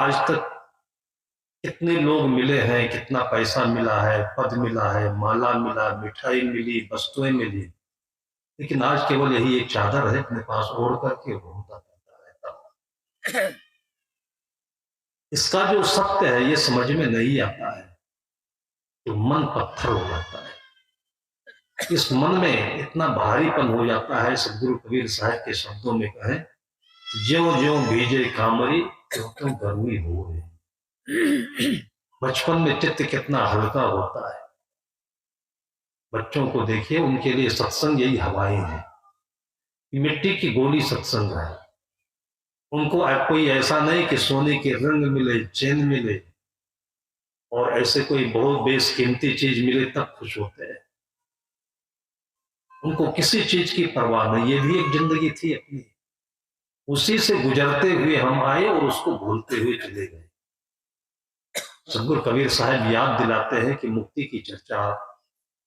आज तक कितने लोग मिले हैं, कितना पैसा मिला है, पद मिला है, माला मिला, मिठाई मिली, वस्तुएं मिली, लेकिन आज केवल यही एक चादर है अपने पास ओढ़ करके घूमता फिरता रहता हूं। इसका जो सत्य है ये समझ में नहीं आता है तो मन पत्थर हो जाता है। इस मन में इतना भारीपन हो जाता है, सदगुरु कबीर साहब के शब्दों में कहें, ज्यों ज्यों भीजे कामरी त्यों त्यों गर्मी हो रही। बचपन में चित्त कितना हल्का होता है। बच्चों को देखिए, उनके लिए सत्संग यही हवाएं हैं, मिट्टी की गोली सत्संग है। उनको कोई ऐसा नहीं कि सोने के रंग मिले, चैन मिले और ऐसे कोई बहुत बेशकीमती चीज मिले तब खुश होते हैं। उनको किसी चीज की परवाह नहीं। ये भी एक जिंदगी थी अपनी, उसी से गुजरते हुए हम आए और उसको भूलते हुए चले गए। सदगुरु कबीर साहब याद दिलाते हैं कि मुक्ति की चर्चा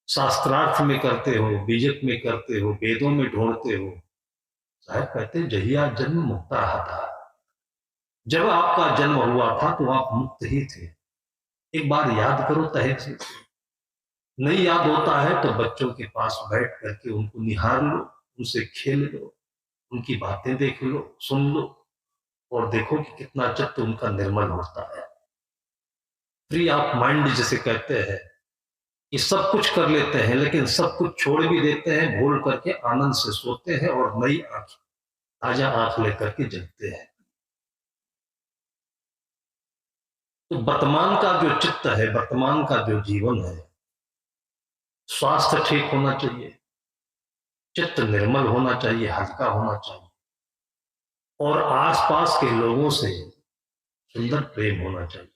शास्त्रार्थ में करते हो, बीजक में करते हो, वेदों में ढूंढते हो। साहब कहते जहिया जन्म मुक्ता था, जब आपका जन्म हुआ था तो आप मुक्त ही थे। एक बार याद करो तहे से। नहीं याद होता है तो बच्चों के पास बैठ करके उनको निहार लो, उनसे खेल लो, उनकी बातें देख लो, सुन लो और देखो कि कितना चित्त उनका निर्मल होता है। फ्री ऑफ माइंड जिसे कहते हैं कि सब कुछ कर लेते हैं लेकिन सब कुछ छोड़ भी देते हैं, भूल करके आनंद से सोते हैं और नई आंख, ताजा आंख लेकर के जगते हैं। तो वर्तमान का जो चित्त है, वर्तमान का जो जीवन है, स्वास्थ्य ठीक होना चाहिए, चित्त निर्मल होना चाहिए, हल्का होना चाहिए और आसपास के लोगों से सुंदर प्रेम होना चाहिए।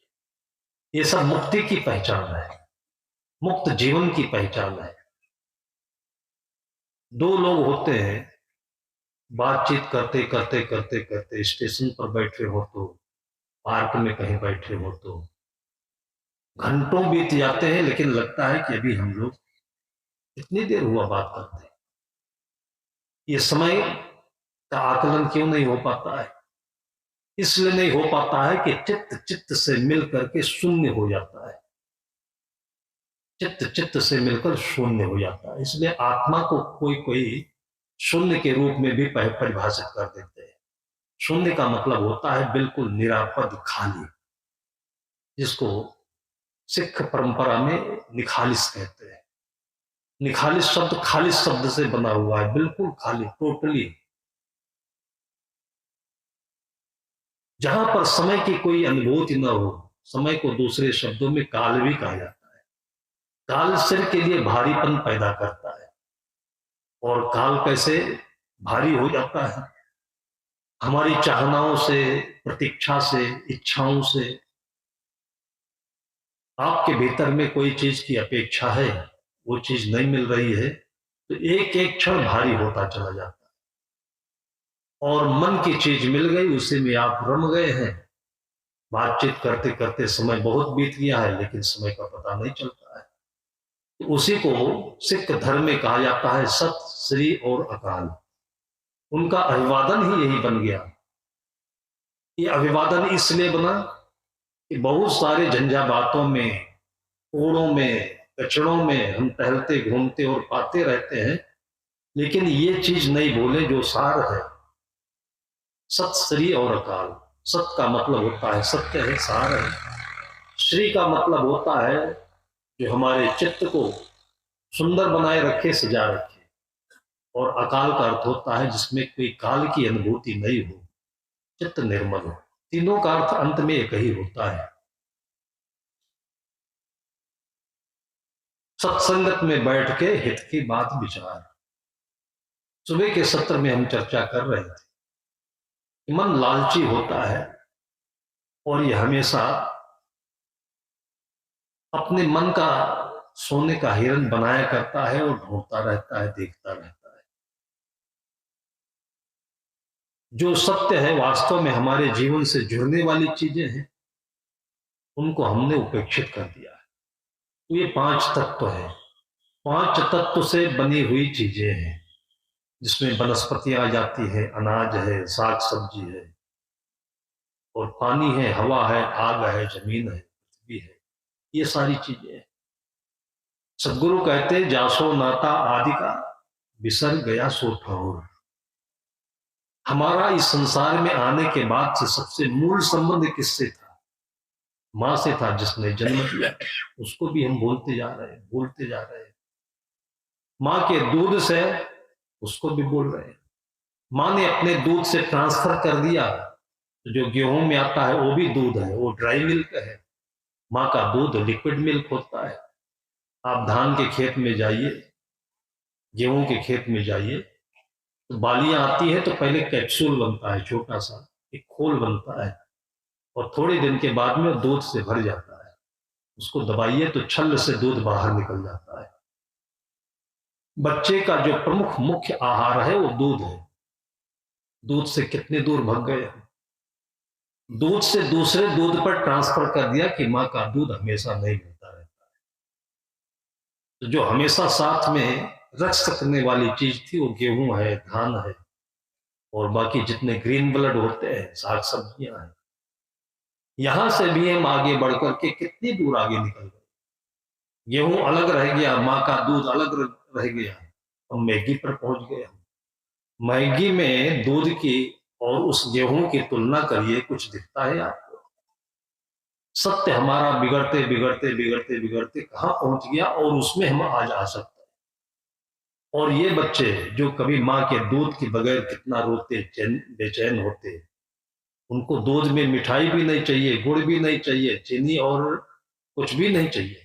ये सब मुक्ति की पहचान है, मुक्त जीवन की पहचान है। दो लोग होते हैं, बातचीत करते करते करते करते स्टेशन पर बैठे हो तो, पार्क में कहीं बैठे हो तो, घंटों बीत जाते हैं लेकिन लगता है कि अभी हम लोग कितनी देर हुआ बात करते हैं। ये समय का आकलन क्यों नहीं हो पाता है? इसलिए नहीं हो पाता है कि चित्त चित्त से मिल करके शून्य हो जाता है। चित्त चित्त से मिलकर शून्य हो जाता है। इसलिए आत्मा को कोई कोई शून्य के रूप में भी परिभाषित कर देते हैं। शून्य का मतलब होता है बिल्कुल निरापद, खाली, जिसको सिख परंपरा में निखालिस कहते हैं। निखालिस शब्द खालिस शब्द से बना हुआ है, बिल्कुल खाली, टोटली, जहां पर समय की कोई अनुभूति न हो। समय को दूसरे शब्दों में काल भी कहा जाता है। काल सिर के लिए भारीपन पैदा करता है। और काल कैसे भारी हो जाता है? हमारी चाहनाओं से, प्रतीक्षा से, इच्छाओं से। आपके भीतर में कोई चीज की अपेक्षा है, वो चीज नहीं मिल रही है तो एक एक क्षण भारी होता चला जाता है। और मन की चीज मिल गई, उसी में आप रम गए हैं। बातचीत करते करते समय बहुत बीत गया है लेकिन समय का पता नहीं चलता है। तो उसी को सिख धर्म में कहा जाता है सत, श्री और अकाल। उनका अभिवादन ही यही बन गया। ये अभिवादन इसलिए बना कि बहुत सारे झंझावातों में, ओड़ों में, कचड़ों में हम टहलते घूमते और पाते रहते हैं, लेकिन ये चीज नहीं भूले जो सार है, सत, श्री और अकाल। सत का मतलब होता है सत्य है, सार है। श्री का मतलब होता है जो हमारे चित्त को सुंदर बनाए रखे, सजा रखे। और अकाल का अर्थ होता है जिसमें कोई काल की अनुभूति नहीं हो, चित्त निर्मल हो। तीनों का अर्थ अंत में एक ही होता है। सत्संगत में बैठ के हित की बात विचार। सुबह के सत्र में हम चर्चा कर रहे थे, मन लालची होता है और ये हमेशा अपने मन का सोने का हिरन बनाया करता है और ढूंढता रहता है, देखता रहता है। जो सत्य है, वास्तव में हमारे जीवन से जुड़ने वाली चीजें हैं, उनको हमने उपेक्षित कर दिया है। तो ये 5 तत्व है, 5 तत्व से बनी हुई चीजें हैं, जिसमें वनस्पतियां आ जाती है, अनाज है, साग सब्जी है और पानी है, हवा है, आग है, जमीन है, पृथ्वी है, ये सारी चीजें हैं। सदगुरु कहते जासो नाता आदि का बिसर गया सो ठहर। हमारा इस संसार में आने के बाद से सबसे मूल संबंध किससे था? मां से था, जिसने जन्म दिया। उसको भी हम भूलते जा रहे हैं, भूलते जा रहे हैं। मां के दूध से उसको भी बोल रहे हैं। मां ने अपने दूध से ट्रांसफर कर दिया, तो जो गेहूं में आता है वो भी दूध है, वो ड्राई मिल्क है। मां का दूध लिक्विड मिल्क होता है। आप धान के खेत में जाइए, गेहूं के खेत में जाइए, तो बालियां आती है तो पहले कैप्सूल बनता है, छोटा सा एक खोल बनता है, और थोड़े दिन के बाद में दूध से भर जाता है। उसको दबाइए तो छल से दूध बाहर निकल जाता है। बच्चे का जो प्रमुख मुख्य आहार है वो दूध है। दूध से कितने दूर भाग गए हम। दूध से दूसरे दूध पर ट्रांसफर कर दिया कि मां का दूध हमेशा नहीं मिलता रहता है। तो जो हमेशा साथ में रख सकने वाली चीज थी वो गेहूं है, धान है, और बाकी जितने ग्रीन ब्लड होते हैं, साग सब्जियां हैं। यहां से भी हम आगे बढ़कर के कितनी दूर आगे निकल गए। गेहूं अलग रह गया, मां का दूध अलग रह गया, हम मैगी पर पहुंच गए। मैगी में दूध की और उस गेहूं की तुलना करिए, कुछ दिखता है आपको? सत्य हमारा बिगड़ते बिगड़ते बिगड़ते बिगड़ते कहां पहुंच गया, और उसमें हम आज आ सकते हैं। और ये बच्चे जो कभी मां के दूध के बगैर कितना रोते, बेचैन होते, उनको दूध में मिठाई भी नहीं चाहिए, गुड़ भी नहीं चाहिए, चीनी और कुछ भी नहीं चाहिए।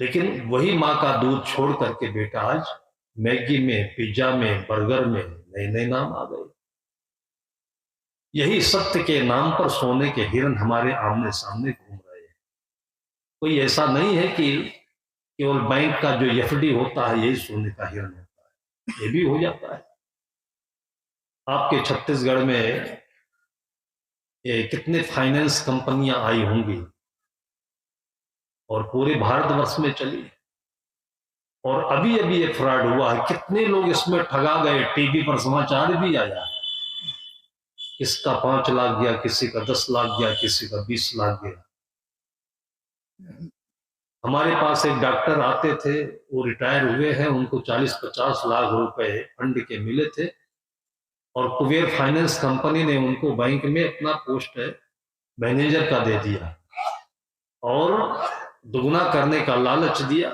लेकिन वही मां का दूध छोड़ करके बेटा आज मैगी में, पिज्जा में, बर्गर में नए नए नाम आ गए। यही सत्य के नाम पर सोने के हिरन हमारे आमने सामने घूम रहे हैं। कोई ऐसा नहीं है कि केवल बैंक का जो एफडी होता है यही सोने का हिरन होता है, ये भी हो जाता है। आपके छत्तीसगढ़ में ये कितने फाइनेंस कंपनियां आई होंगी और पूरे भारतवर्ष में चली, और अभी अभी ये फ्रॉड हुआ है। कितने लोग इसमें ठगा गए, टीवी पर समाचार भी आया, किसका 5 लाख गया, किसी का 10 लाख गया, किसी का 20 लाख गया। हमारे पास एक डॉक्टर आते थे, वो रिटायर हुए हैं, उनको 40-50 लाख रुपए फंड के मिले थे, और कुबेर फाइनेंस कंपनी ने उनको बैंक में अपना पोस्ट मैनेजर का दे दिया और दुगना करने का लालच दिया।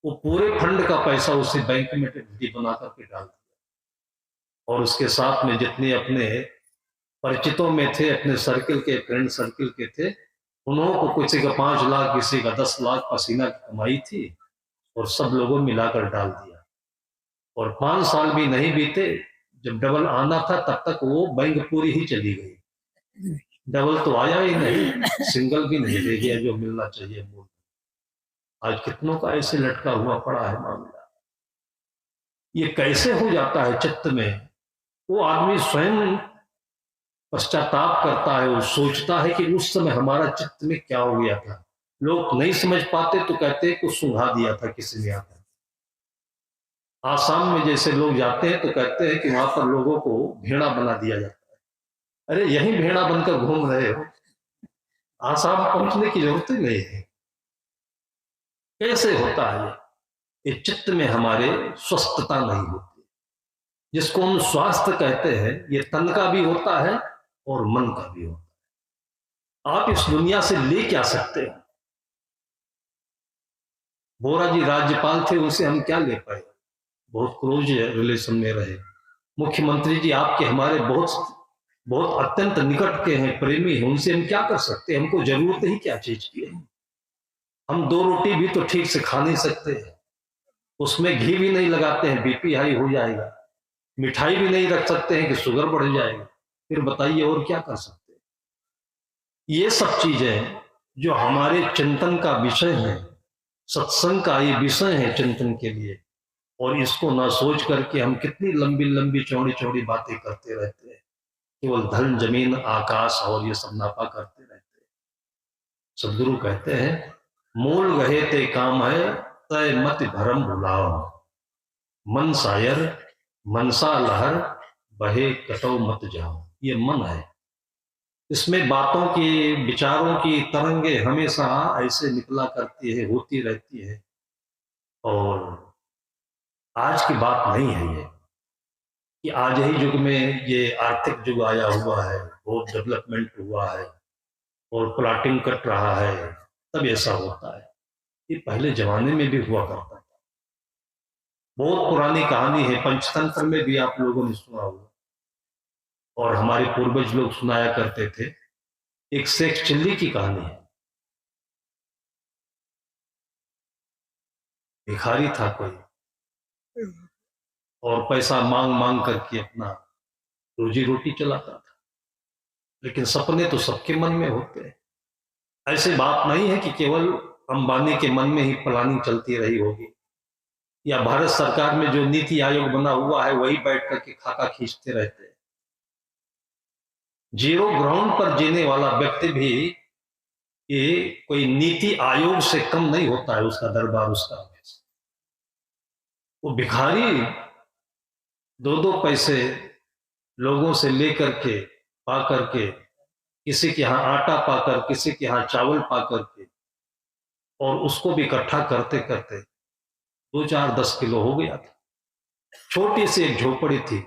वो पूरे फंड का पैसा उसे बैंक में बना करके डाल दिया, और उसके साथ में जितने अपने परिचितों में थे, अपने सर्किल के, फ्रेंड सर्किल के थे, उन्होंने को किसी का 5 लाख, किसी का 10 लाख पसीना की कमाई थी, और सब लोगों मिलाकर डाल दिया। और 5 साल भी नहीं बीते, जब डबल आना था तब तक वो बैंक पूरी ही चली गई। डबल तो आया ही नहीं, सिंगल भी नहीं दे गया जो मिलना चाहिए मूल। आज कितनों का ऐसे लटका हुआ पड़ा है मामला। ये कैसे हो जाता है चित्त में? वो आदमी स्वयं पश्चाताप करता है, वो सोचता है कि उस समय हमारा चित्त में क्या हो गया था। लोग नहीं समझ पाते तो कहते हैं कुछ सुंघा दिया था किसी ने आकर। आसाम में जैसे लोग जाते हैं तो कहते हैं कि वहां पर लोगों को भेड़ा बना दिया जाता है। अरे यही भेड़ा बनकर घूम रहे हो, आसाम पहुंचने की जरूरत ही नहीं है। कैसे होता है ये चित्त में हमारे स्वस्थता नहीं होती, जिसको हम स्वास्थ्य कहते हैं। ये तन का भी होता है और मन का भी होता है। आप इस दुनिया से ले क्या सकते हैं? बोरा जी राज्यपाल थे, उनसे हम क्या ले पाए? बहुत क्लोज रिलेशन में रहे। मुख्यमंत्री जी आपके हमारे बहुत बहुत अत्यंत निकट के हैं, प्रेमी हैं, उनसे हम क्या कर सकते हैं? हमको जरूरत ही क्या चीज की है? हम 2 रोटी भी तो ठीक से खा नहीं सकते हैं, उसमें घी भी नहीं लगाते हैं, बीपी हाई हो जाएगा। मिठाई भी नहीं रख सकते हैं कि शुगर बढ़ जाएगा। फिर बताइए और क्या कर सकते हैं? ये सब चीजें जो हमारे चिंतन का विषय है, सत्संग का ये विषय है चिंतन के लिए, और इसको ना सोच करके हम कितनी लंबी लंबी चौड़ी चौड़ी बातें करते रहते हैं। केवल धन, जमीन, आकाश और ये सब नापा करते रहते हैं। सदगुरु कहते हैं मूल गहे ते काम है, तय मत भरम भुलाओ। मन सायर मनसा लहर, बहे कटो मत जाओ। ये मन है, इसमें बातों की, विचारों की तरंगे हमेशा ऐसे निकला करती है, होती रहती है। और आज की बात नहीं है ये कि आज ही युग में ये आर्थिक युग आया हुआ है, बहुत डेवलपमेंट हुआ है और प्लॉटिंग कट रहा है, तब ऐसा होता है। ये पहले जमाने में भी हुआ करता था। बहुत पुरानी कहानी है, पंचतंत्र में भी आप लोगों ने सुना होगा और हमारे पूर्वज लोग सुनाया करते थे। एक शेख चिल्ली की कहानी है। भिखारी था कोई और पैसा मांग मांग करके अपना रोजी रोटी चलाता था, लेकिन सपने तो सबके मन में होते हैं। ऐसी बात नहीं है कि केवल अंबानी के मन में ही प्लानिंग चलती रही होगी या भारत सरकार में जो नीति आयोग बना हुआ है वही बैठ करके खाका खींचते रहते हैं। जीरो ग्राउंड पर जीने वाला व्यक्ति भी ये कोई नीति आयोग से कम नहीं होता है, उसका दरबार, उसका अभ्यास। वो भिखारी दो दो पैसे लोगों से लेकर के पा करके, किसी के यहाँ आटा पाकर, किसी के यहाँ चावल पा करके, और उसको भी इकट्ठा करते करते 2-4-10 किलो हो गया था। छोटी सी एक झोपड़ी थी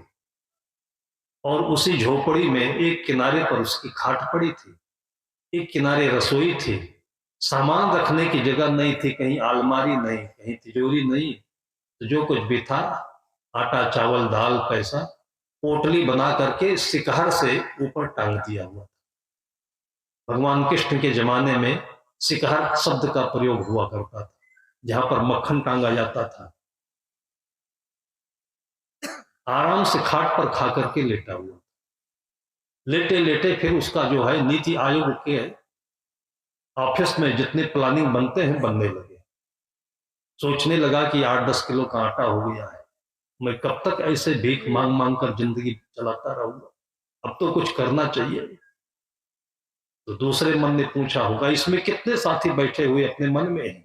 और उसी झोपड़ी में एक किनारे पर उसकी खाट पड़ी थी, एक किनारे रसोई थी। सामान रखने की जगह नहीं थी, कहीं अलमारी नहीं, कहीं तिजोरी नहीं, तो जो कुछ भी था, आटा चावल दाल पैसा, पोटली बना करके शिखर से ऊपर टांग दिया हुआ था। भगवान कृष्ण के जमाने में शिखर शब्द का प्रयोग हुआ करता था, जहां पर मक्खन टांगा जाता था। आराम से खाट पर खा करके लेटा हुआ, लेटे लेटे फिर उसका जो है नीति आयोग के ऑफिस में जितने प्लानिंग बनते हैं बनने लगे। सोचने लगा कि 8-10 किलो का आटा हो गया है, मैं कब तक ऐसे भीख मांग मांग कर जिंदगी चलाता रहूंगा, अब तो कुछ करना चाहिए। तो दूसरे मन ने पूछा होगा, इसमें कितने साथी बैठे हुए अपने मन में हैं,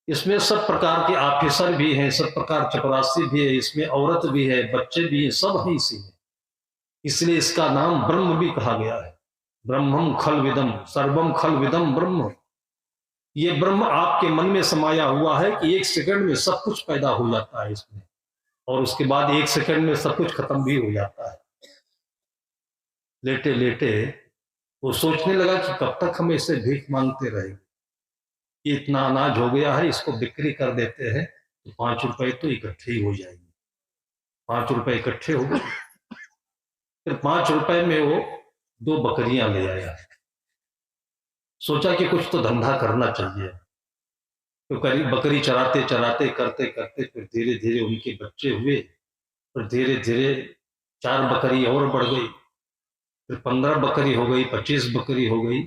इसमें सब प्रकार के ऑफिसर भी हैं, सब प्रकार चपरासी भी है, इसमें औरत भी है, बच्चे भी है, सब है इसी में, इसलिए इसका नाम ब्रह्म भी कहा गया है। ब्रह्मम खल विदम, सर्वम खल विदम ब्रह्म। ये ब्रह्म आपके मन में समाया हुआ है कि एक सेकंड में सब कुछ पैदा हो जाता है इसमें, और उसके बाद एक सेकंड में सब कुछ खत्म भी हो जाता है। लेटे लेटे वो सोचने लगा कि कब तक हम ऐसे भीख मांगते रहेंगे, इतना अनाज हो गया है, इसको बिक्री कर देते हैं तो 5 रुपए तो इकट्ठे ही हो जाएंगे। 5 रुपए इकट्ठे हो गए, फिर 5 रुपए में वो 2 बकरियां ले आया। सोचा कि कुछ तो धंधा करना चाहिए, तो करीब बकरी चराते चराते करते करते फिर धीरे धीरे उनके बच्चे हुए, फिर धीरे धीरे 4 बकरी और बढ़ गई, फिर 15 बकरी हो गई, 25 बकरी हो गई।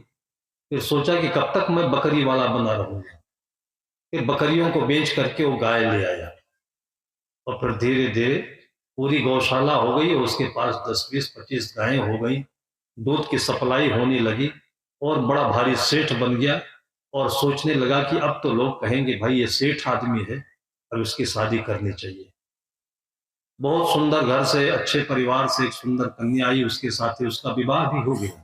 फिर सोचा कि कब तक मैं बकरी वाला बना रहूंगा, फिर बकरियों को बेच करके वो गाय ले आया, और फिर धीरे धीरे पूरी गौशाला हो गई और उसके पास 10, 20, 25 गायें हो गई, दूध की सप्लाई होने लगी और बड़ा भारी सेठ बन गया। और सोचने लगा कि अब तो लोग कहेंगे भाई ये सेठ आदमी है, अब इसकी शादी करनी चाहिए। बहुत सुंदर घर से, अच्छे परिवार से एक सुंदर कन्या आई, उसके साथ ही उसका विवाह भी हो गया।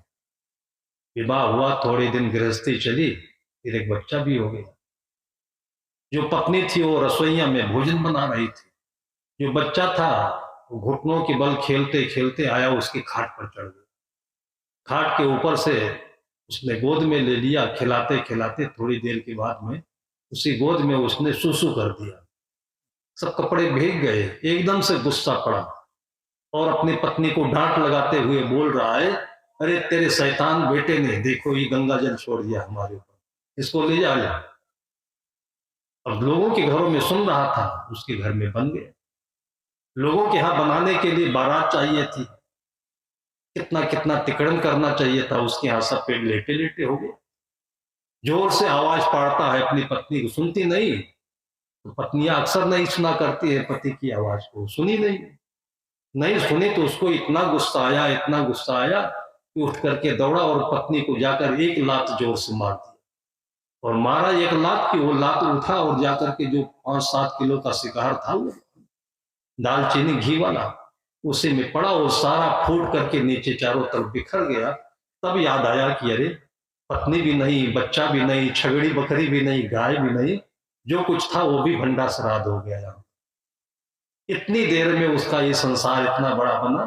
विवाह हुआ, थोड़े दिन गृहस्थी चली, फिर एक बच्चा भी हो गया। जो पत्नी थी वो रसोईया में भोजन बना रही थी, जो बच्चा था वो घुटनों के बल खेलते खेलते आया, उसकी खाट पर चढ़ गया। खाट के ऊपर से उसने गोद में ले लिया, खिलाते खिलाते थोड़ी देर के बाद में उसी गोद में उसने सुसु कर दिया, सब कपड़े भीग गए। एकदम से गुस्सा पड़ा और अपनी पत्नी को डांट लगाते हुए बोल रहा है, अरे तेरे शैतान बेटे ने देखो ये गंगा जल छोड़ दिया हमारे ऊपर, इसको ले जा ले। अब लोगों के घरों में सुन रहा था, उसके घर में बन गए। लोगों के यहाँ बनाने के लिए बारात चाहिए थी, कितना कितना तिकड़म करना चाहिए था, उसके यहाँ सब पेड़ लेटे लेटे हो गए। जोर से आवाज पाड़ता है अपनी पत्नी को, सुनती नहीं। तो पत्नियां अक्सर नहीं सुना करती है पति की आवाज को, सुनी नहीं सुनी तो उसको इतना गुस्सा आया, इतना गुस्सा आया कि उठ करके दौड़ा और पत्नी को जाकर एक लात जोर से मार दिया। और मारा एक लात की वो लात उठा और जाकर के जो 5-7 किलो का शिकार था वो दालचीनी घी वाला, उसी में पड़ा और सारा फूट करके नीचे चारों तरफ बिखर गया। तब याद आया कि अरे पत्नी भी नहीं, बच्चा भी नहीं, छगड़ी बकरी भी नहीं, गाय भी नहीं, जो कुछ था वो भी भंडा श्राद्ध हो गया यहाँ। इतनी देर में उसका ये संसार इतना बड़ा बना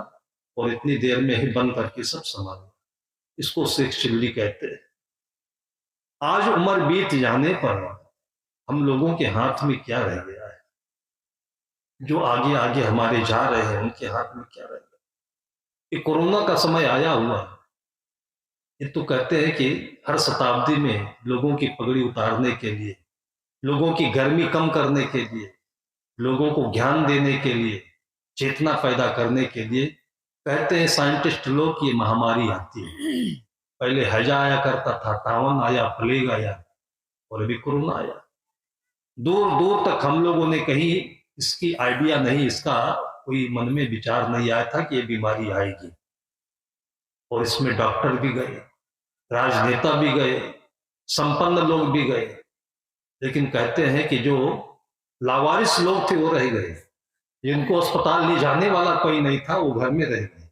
और इतनी देर में ही बन करके सब संभाला। इसको शेख चिल्ली कहते हैं। आज उम्र बीत जाने पर हम लोगों के हाथ में क्या रह गया है? जो आगे आगे हमारे जा रहे हैं उनके हाथ में क्या रह गया? ये कोरोना का समय आया हुआ है। ये तो कहते हैं कि हर शताब्दी में लोगों की पगड़ी उतारने के लिए, लोगों की गर्मी कम करने के लिए, लोगों को ज्ञान देने के लिए, चेतना पैदा करने के लिए कहते हैं साइंटिस्ट लोग कि ये महामारी आती है। पहले हैजा आया करता था, तावन आया, प्लेग आया और अभी कोरोना आया। दूर दूर तक हम लोगों ने कहीं इसकी आइडिया नहीं, इसका कोई मन में विचार नहीं आया था कि ये बीमारी आएगी। और इसमें डॉक्टर भी गए, राजनेता भी गए, संपन्न लोग भी गए, लेकिन कहते हैं कि जो लावारिस लोग थे वो रह गए। जिनको अस्पताल ले जाने वाला कोई नहीं था वो घर में रह गए,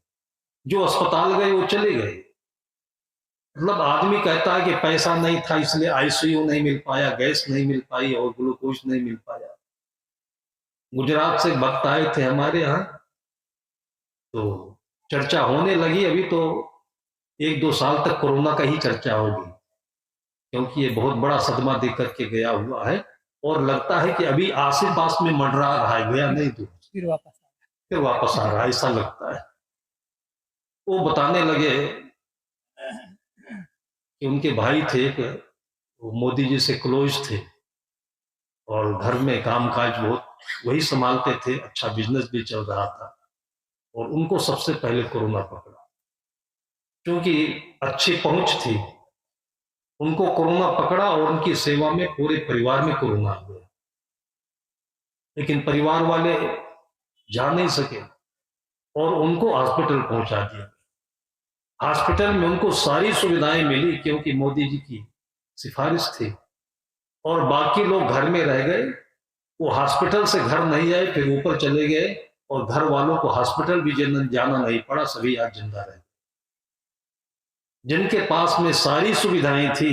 जो अस्पताल गए वो चले गए। मतलब आदमी कहता है कि पैसा नहीं था इसलिए आईसीयू नहीं मिल पाया, गैस नहीं मिल पाई और ग्लूकोज नहीं मिल पाया। गुजरात से भक्त आए थे हमारे यहाँ, तो चर्चा होने लगी। अभी तो 1-2 साल तक कोरोना का ही चर्चा होगी, क्योंकि ये बहुत बड़ा सदमा दे करके गया हुआ है और लगता है कि अभी आस पास में मंडरा रहा है, गया नहीं तो फिर वापस आ रहा है, ऐसा लगता है। वो बताने लगे कि उनके भाई थे, वो मोदी जी से क्लोज थे और घर में कामकाज बहुत वही संभालते थे, अच्छा बिजनेस भी चल रहा था और उनको सबसे पहले कोरोना पकड़ा। क्योंकि अच्छी पहुंच थी, उनको कोरोना पकड़ा और उनकी सेवा में पूरे परिवार में कोरोना आ गया। लेकिन परिवार वाले जा नहीं सके और उनको हॉस्पिटल पहुंचा दिया। हॉस्पिटल में उनको सारी सुविधाएं मिली क्योंकि मोदी जी की सिफारिश थी, और बाकी लोग घर में रह गए। वो हॉस्पिटल से घर नहीं आए, फिर ऊपर चले गए और घर वालों को हॉस्पिटल भी जाना नहीं पड़ा, सभी आज जिंदा रहे। जिनके पास में सारी सुविधाएं थी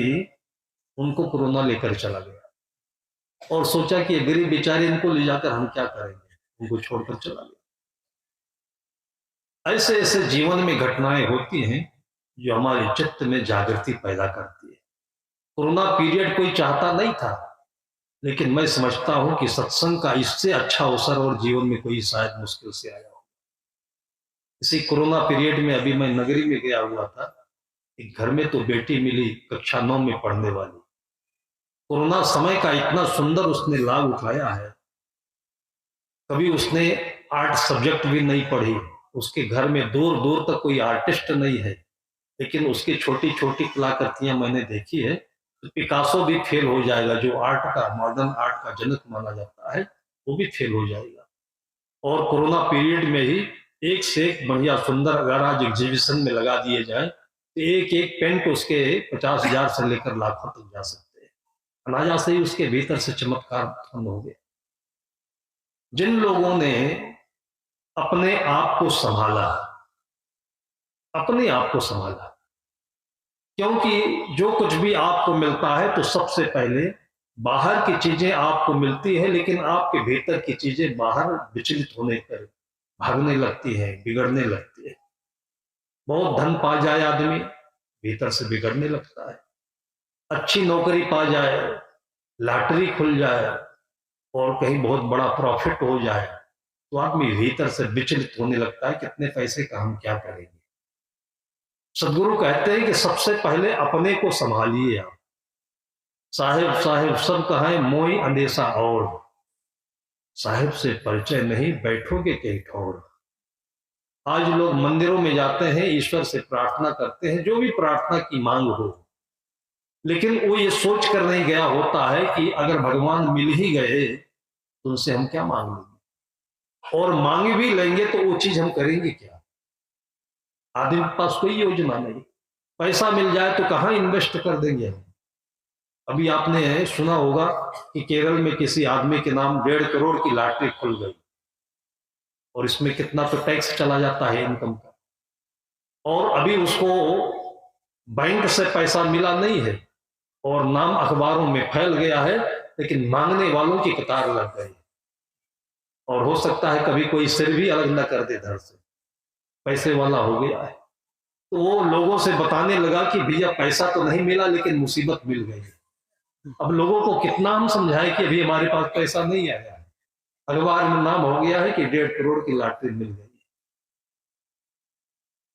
उनको कोरोना लेकर चला गया और सोचा कि गरीब बेचारे इनको ले जाकर हम क्या करेंगे, उनको छोड़कर चला गया। ऐसे ऐसे जीवन में घटनाएं होती हैं जो हमारे चित्त में जागृति पैदा करती है। कोरोना पीरियड कोई चाहता नहीं था, लेकिन मैं समझता हूं कि सत्संग का इससे अच्छा अवसर और जीवन में कोई शायद मुश्किल से आया हो। इसी कोरोना पीरियड में अभी मैं नगरी में गया हुआ था, एक घर में तो बेटी मिली कक्षा 9 में पढ़ने वाली। कोरोना समय का इतना सुंदर उसने लाभ उठाया है। कभी उसने आर्ट सब्जेक्ट भी नहीं पढ़ी, उसके घर में दूर दूर तक कोई आर्टिस्ट नहीं है, लेकिन उसकी छोटी छोटी कलाकृतियां मैंने देखी है। तो पिकासो भी फेल हो जाएगा, जो आर्ट का, मॉडर्न आर्ट का जनक माना जाता है, वो भी फेल हो जाएगा। और कोरोना पीरियड में ही एक से एक बढ़िया सुंदर अगर आज एग्जीबिशन में लगा दिए जाए तो एक एक पेंट उसके 50,000 से लेकर लाखों तक जा सकते हैं। अनाया से ही उसके भीतर से चमत्कार उत्पन्न हो गए। जिन लोगों ने अपने आप को संभाला, अपने आप को संभाला, क्योंकि जो कुछ भी आपको मिलता है तो सबसे पहले बाहर की चीजें आपको मिलती है, लेकिन आपके भीतर की चीजें बाहर विचलित होने पर भागने लगती है, बिगड़ने लगती है। बहुत धन पा जाए आदमी, भीतर से बिगड़ने लगता है। अच्छी नौकरी पा जाए, लॉटरी खुल जाए और कहीं बहुत बड़ा प्रॉफिट हो जाए तो आदमी भीतर से विचलित होने लगता है, कितने पैसे का हम क्या करेंगे। सदगुरु कहते हैं कि सबसे पहले अपने को संभालिए आप। साहिब साहिब सब कहें मोई अंदेशा और, साहिब से परिचय नहीं बैठोगे कहीं ठौर। आज लोग मंदिरों में जाते हैं, ईश्वर से प्रार्थना करते हैं, जो भी प्रार्थना की मांग हो, लेकिन वो ये सोच कर नहीं गया होता है कि अगर भगवान मिल ही गए तो उनसे हम क्या मांग लेंगे, और मांग भी लेंगे तो वो चीज हम करेंगे क्या। आदमी के पास कोई योजना नहीं, पैसा मिल जाए तो कहां इन्वेस्ट कर देंगे हम। अभी आपने सुना होगा कि केरल में किसी आदमी के नाम 1.5 करोड़ की लॉटरी खुल गई, और इसमें कितना तो टैक्स चला जाता है इनकम का, और अभी उसको बैंक से पैसा मिला नहीं है और नाम अखबारों में फैल गया है, लेकिन मांगने वालों की कतार लग गई और हो सकता है कभी कोई सिर भी अलग न कर दे धड़ से, पैसे वाला हो गया है। तो वो लोगों से बताने लगा कि भैया पैसा तो नहीं मिला लेकिन मुसीबत मिल गई। अब लोगों को कितना हम समझाएं कि अभी हमारे पास पैसा नहीं आया है, अखबार में नाम हो गया है कि 1.5 करोड़ की लॉटरी मिल गई।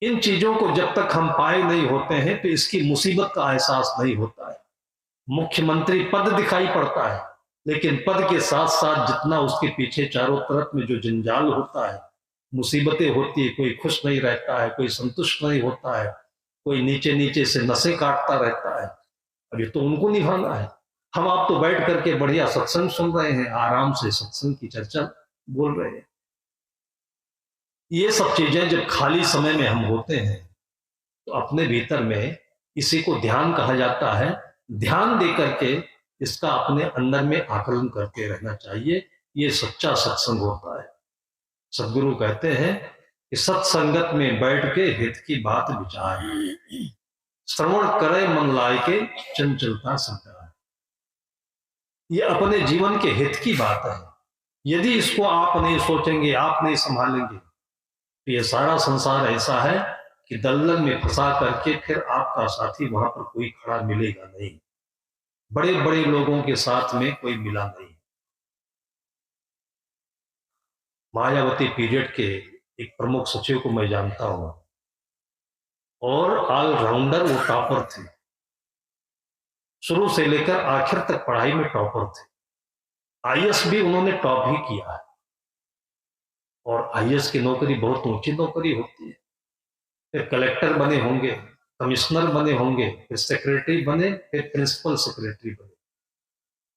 इन चीजों को जब तक हम पाए नहीं होते हैं तो इसकी मुसीबत का एहसास नहीं होता है। मुख्यमंत्री पद दिखाई पड़ता है, लेकिन पद के साथ साथ जितना उसके पीछे चारों तरफ में जो जंजाल होता है, मुसीबतें होती है, कोई खुश नहीं रहता है, कोई संतुष्ट नहीं होता है, कोई नीचे नीचे से नसें काटता रहता है। अब ये तो उनको निभाना है। हम आप तो बैठ करके बढ़िया सत्संग सुन रहे हैं, आराम से सत्संग की चर्चा बोल रहे हैं। ये सब चीजें जब खाली समय में हम होते हैं तो अपने भीतर में, इसी को ध्यान कहा जाता है, ध्यान दे करके इसका अपने अंदर में आकलन करते रहना चाहिए। ये सच्चा सत्संग होता है। सदगुरु कहते हैं कि सत्संगत में बैठ के हित की बात विचार, श्रवण करे मन लाए के चंचलता संचार। ये अपने जीवन के हित की बात है। यदि इसको आप नहीं सोचेंगे, आप नहीं संभालेंगे, तो ये सारा संसार ऐसा है कि दलदल में फंसा करके फिर आपका साथी वहां पर कोई खड़ा मिलेगा नहीं। बड़े बड़े लोगों के साथ में कोई मिला नहीं। मायावती पीरियड के एक प्रमुख सचिव को मैं जानता हूं और ऑलराउंडर वो टॉपर थे, शुरू से लेकर आखिर तक पढ़ाई में टॉपर थे। आईएएस भी उन्होंने टॉप ही किया है और आईएएस की नौकरी बहुत ऊंची नौकरी होती है। फिर कलेक्टर बने होंगे, कमिश्नर बने होंगे, फिर सेक्रेटरी बने, फिर प्रिंसिपल सेक्रेटरी बने।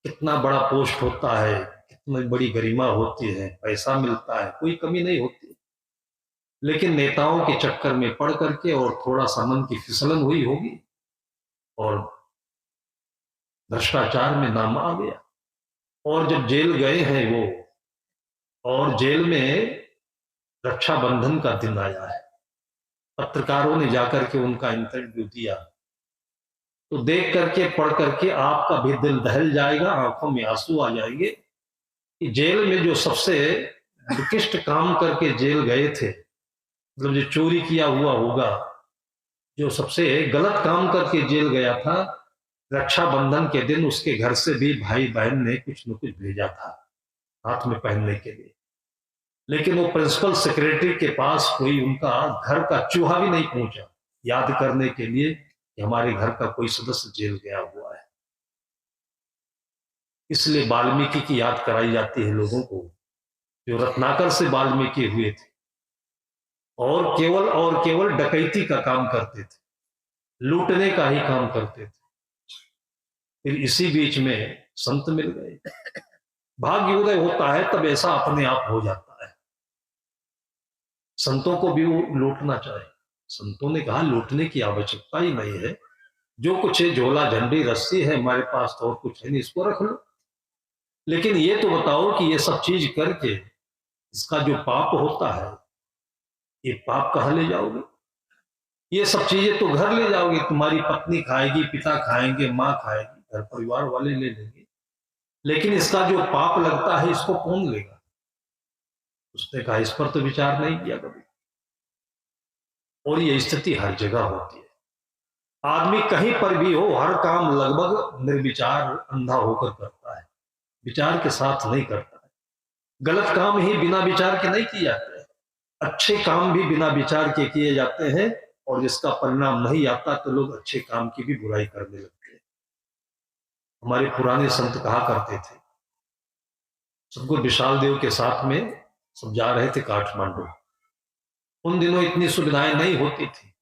कितना बड़ा पोस्ट होता है, कितनी बड़ी गरिमा होती है, पैसा मिलता है, कोई कमी नहीं होती। लेकिन नेताओं के चक्कर में पड़ करके और थोड़ा सा मन की फिसलन हुई होगी और भ्रष्टाचार में नाम आ गया और जब जेल गए हैं वो, और जेल में रक्षाबंधन का दिन आया है, पत्रकारों ने जाकर के उनका इंटरव्यू दिया, तो देख करके पढ़ करके आपका भी दिल दहल जाएगा, आंखों में आंसू आ जाएंगे कि जेल में जो सबसे दुष्ट काम करके जेल गए थे, मतलब जो चोरी किया हुआ होगा, जो सबसे गलत काम करके जेल गया था, रक्षाबंधन के दिन उसके घर से भी भाई बहन ने कुछ न कुछ भेजा था हाथ में पहनने के लिए। लेकिन वो प्रिंसिपल सेक्रेटरी के पास कोई उनका घर का चूहा भी नहीं पहुंचा याद करने के लिए कि हमारे घर का कोई सदस्य जेल गया हुआ है। इसलिए वाल्मीकि की याद कराई जाती है लोगों को, जो रत्नाकर से वाल्मीकि हुए थे और केवल डकैती का काम करते थे, लूटने का ही काम करते थे। फिर इसी बीच में संत मिल गए। भाग्य उदय होता है तब ऐसा अपने आप हो जाता है। संतों को भी वो लूटना चाहिए। संतों ने कहा लूटने की आवश्यकता ही नहीं है, जो कुछ है झोला झंडी रस्सी है हमारे पास तो और कुछ है नहीं, इसको रख लो। लेकिन ये तो बताओ कि ये सब चीज करके इसका जो पाप होता है, ये पाप कहाँ ले जाओगे? ये सब चीजें तो घर ले जाओगे, तुम्हारी पत्नी खाएगी, पिता खाएंगे, माँ खाएगी, घर परिवार वाले ले लेंगे, लेकिन इसका जो पाप लगता है इसको कौन लेगा? उसने कहा इस पर तो विचार नहीं किया कभी। और ये स्थिति हर जगह होती है। आदमी कहीं पर भी हो, हर काम लगभग निर्विचार अंधा होकर करता है, विचार के साथ नहीं करता है। गलत काम ही बिना विचार के नहीं किए जाते हैं, अच्छे काम भी बिना विचार के किए जाते हैं, और जिसका परिणाम नहीं आता तो लोग अच्छे काम की भी बुराई करने लगते हैं। हमारे पुराने संत कहा करते थे, सदगुरु विशाल देव के साथ में सब जा रहे थे काठमांडू। उन दिनों इतनी सुविधाएं नहीं होती थी,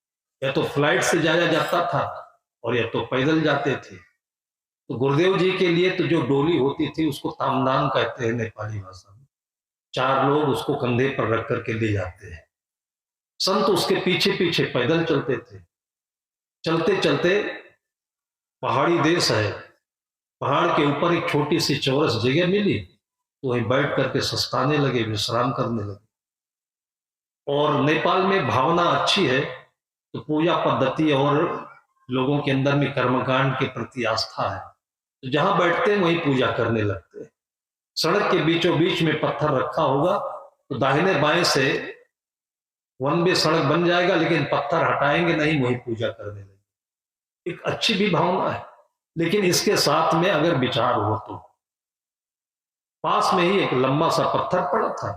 या तो फ्लाइट से जाया जाता था और या तो पैदल जाते थे। तो गुरुदेव जी के लिए तो जो डोली होती थी उसको तामदान कहते हैं नेपाली भाषा में। 4 लोग उसको कंधे पर रख करके ले जाते हैं। संत उसके पीछे पीछे पैदल चलते थे। चलते चलते, पहाड़ी देश है, पहाड़ के ऊपर एक छोटी सी चौरस जगह मिली, तो वहीं बैठ करके सस्ताने लगे, विश्राम करने लगे। और नेपाल में भावना अच्छी है तो पूजा पद्धति और लोगों के अंदर में कर्मकांड के प्रति आस्था है, तो जहां बैठते हैं वहीं पूजा करने लगते हैं। सड़क के बीचों बीच में पत्थर रखा होगा तो दाहिने बाएं से वन वे सड़क बन जाएगा, लेकिन पत्थर हटाएंगे नहीं, वहीं पूजा करने लगेंगे। एक अच्छी भी भावना है, लेकिन इसके साथ में अगर विचार हो तो पास में ही एक लंबा सा पत्थर पड़ा था।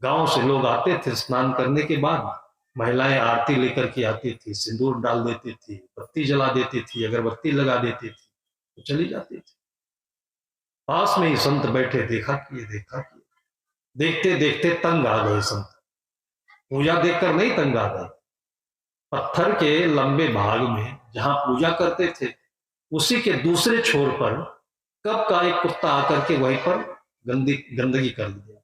गांव से लोग आते थे, स्नान करने के बाद महिलाएं आरती लेकर के आती थी, सिंदूर डाल देती थी, बत्ती जला देती थी, अगरबत्ती लगा देती थी, तो चली जाती थी। पास में ही संत बैठे, देखा किए, देखते देखते तंग आ गए संत। पूजा देखकर नहीं तंग आ गए, पत्थर के लंबे भाग में जहां पूजा करते थे उसी के दूसरे छोर पर कब का एक कुत्ता आकर के वहीं पर गंदगी कर दिया।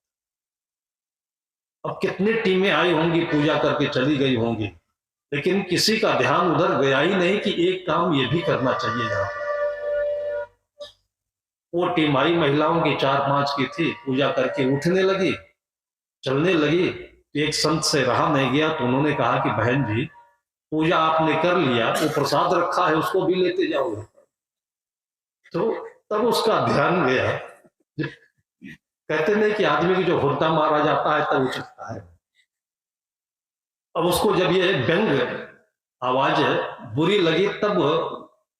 अब कितनी टीमें आई होंगी, पूजा करके चली गई होंगी, लेकिन किसी का ध्यान उधर गया ही नहीं कि एक काम ये भी करना चाहिए। यहाँ वो टीम आई, महिलाओं की 4-5 की थी, पूजा करके उठने लगी, चलने लगी, तो एक संत से रहा नहीं गया, तो उन्होंने कहा कि बहन जी, पूजा आपने कर लिया, वो प्रसाद रखा है उसको भी लेते जाओगे। तो तब उसका ध्यान गया। कहते नहीं कि आदमी की जो हुर्दा मारा जाता है तब उठता है। अब उसको जब ये व्यंग आवाज बुरी लगी, तब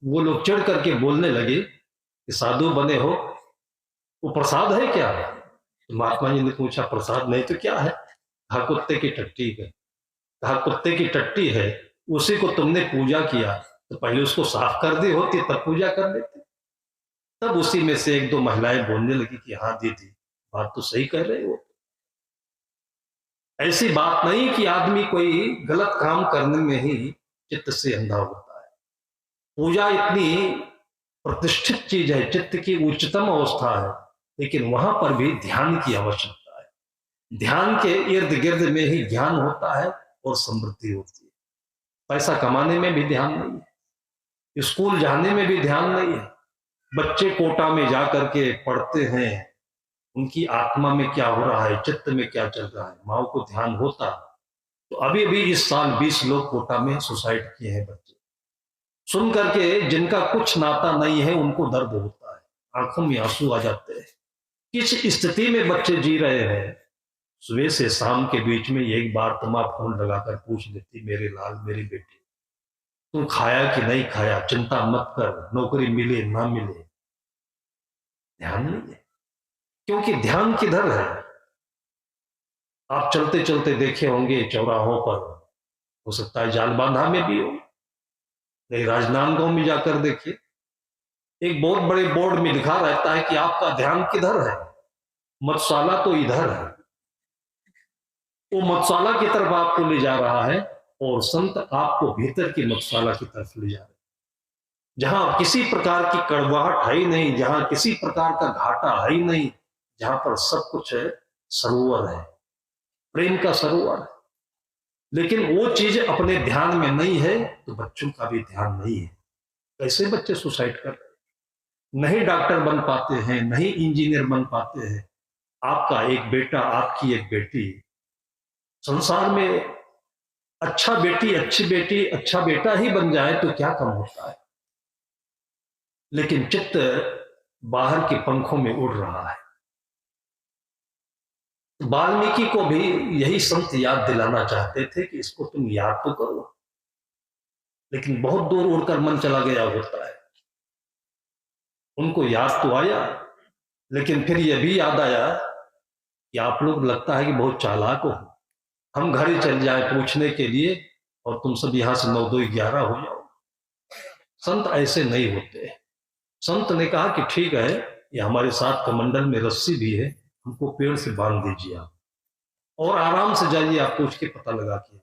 वो लोग चिढ़ करके बोलने लगे कि साधु बने हो, वो प्रसाद है क्या? तो महात्मा जी ने पूछा प्रसाद नहीं तो क्या है? कहा कुत्ते की टट्टी है। कहा कुत्ते की टट्टी है, उसी को तुमने पूजा किया, तो पहले उसको साफ कर दी होती तब पूजा कर लेते। तब उसी में से 1-2 महिलाएं बोलने लगी कि हाँ दीदी, बात तो सही कह रहे हो। ऐसी बात नहीं कि आदमी कोई गलत काम करने में ही चित्त से अंधा होता है। पूजा इतनी प्रतिष्ठित चीज है, चित्त की उच्चतम अवस्था है, लेकिन वहां पर भी ध्यान की आवश्यकता है। ध्यान के इर्द गिर्द में ही ज्ञान होता है और समृद्धि होती है। पैसा कमाने में भी ध्यान नहीं है, स्कूल जाने में भी ध्यान नहीं है। बच्चे कोटा में जा करके पढ़ते हैं, उनकी आत्मा में क्या हो रहा है, चित्त में क्या चल रहा है, माओ को ध्यान होता। तो अभी भी इस साल 20 लोग कोटा में सुसाइड किए हैं बच्चे। सुन करके जिनका कुछ नाता नहीं है उनको दर्द होता है, आंखों में आंसू आ जाते हैं। किस स्थिति में बच्चे जी रहे हैं। सुबह से शाम के बीच में एक बार तुम आप फोन लगाकर पूछ लेती, मेरे लाल मेरी बेटी तू खाया कि नहीं खाया, चिंता मत कर, नौकरी मिले ना मिले। ध्यान नहीं है, क्योंकि ध्यान किधर है? आप चलते चलते देखे होंगे चौराहों पर, हो सकता है जालबांधा में भी हो, नहीं राजनांदगांव में जाकर देखिए, एक बहुत बड़े बोर्ड में लिखा रहता है कि आपका ध्यान किधर है, मधुशाला तो इधर है। वो मधुशाला की तरफ आपको ले जा रहा है और संत आपको भीतर की मधुशाला की तरफ ले जा रहे हैं, जहां किसी प्रकार की कड़वाहट है ही नहीं, जहां किसी प्रकार का घाटा है ही नहीं, जहां पर सब कुछ है, सरोवर है, प्रेम का सरोवर है। लेकिन वो चीज अपने ध्यान में नहीं है तो बच्चों का भी ध्यान नहीं है। कैसे बच्चे सुसाइड कर रहे हैं, नहीं डॉक्टर बन पाते हैं, नहीं इंजीनियर बन पाते हैं। आपका एक बेटा, आपकी एक बेटी संसार में अच्छा बेटी, अच्छी बेटी, अच्छा बेटा ही बन जाए तो क्या कम होता है, लेकिन चित्त बाहर के पंखों में उड़ रहा है। वाल्मीकि को भी यही संत याद दिलाना चाहते थे कि इसको तुम याद तो करो, लेकिन बहुत दूर उड़कर मन चला गया होता है। उनको याद तो आया, लेकिन फिर यह भी याद आया कि आप लोग लगता है कि बहुत चालाक हो, हम घर ही चल जाए पूछने के लिए और तुम सब यहां से 9-2-11 हो जाओ। संत ऐसे नहीं होते। संत ने कहा कि ठीक है, ये हमारे साथ कमंडल में रस्सी भी है, हमको पेड़ से बांध दीजिए आप, और आराम से जाइए, आप पूछ के पता लगा के।